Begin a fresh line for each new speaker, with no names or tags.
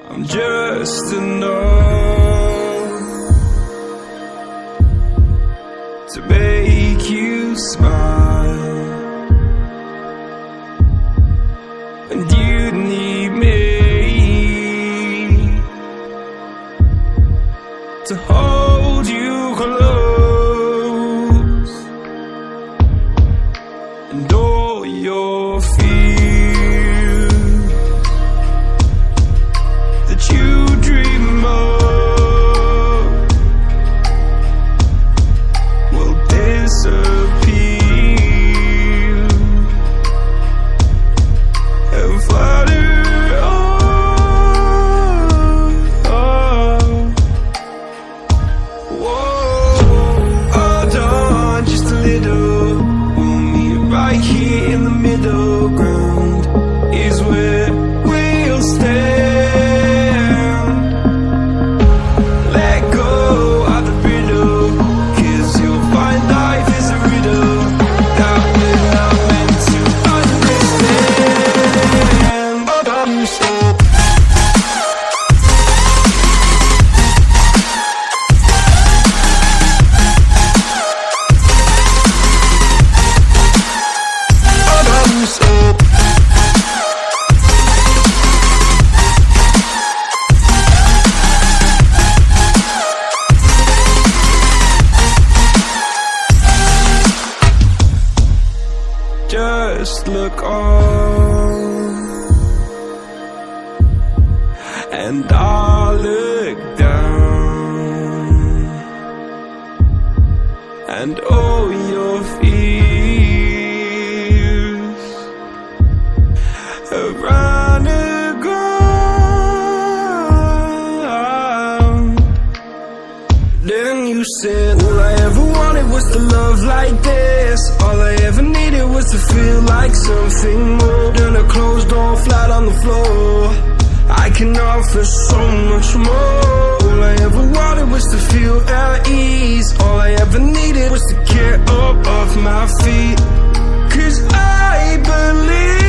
I'm just enough to make you smile, and you need me to hold you close, and all your fears that you dream of will disappear and flutter on. Hold on just a little, we'll meet right here in the middle ground is where we'll stand. Let go of the riddle, 'cause you'll find life is a riddle that we're not meant to understand. Just look on, and I'll look down, and all your fears around the ground. Then you said, all I ever wanted was to love like this. All I ever needed was to feel like something more than a closed door flat on the floor. I can offer so much more. All I ever wanted was to feel at ease. All I ever needed was to get up off my feet. 'Cause I believe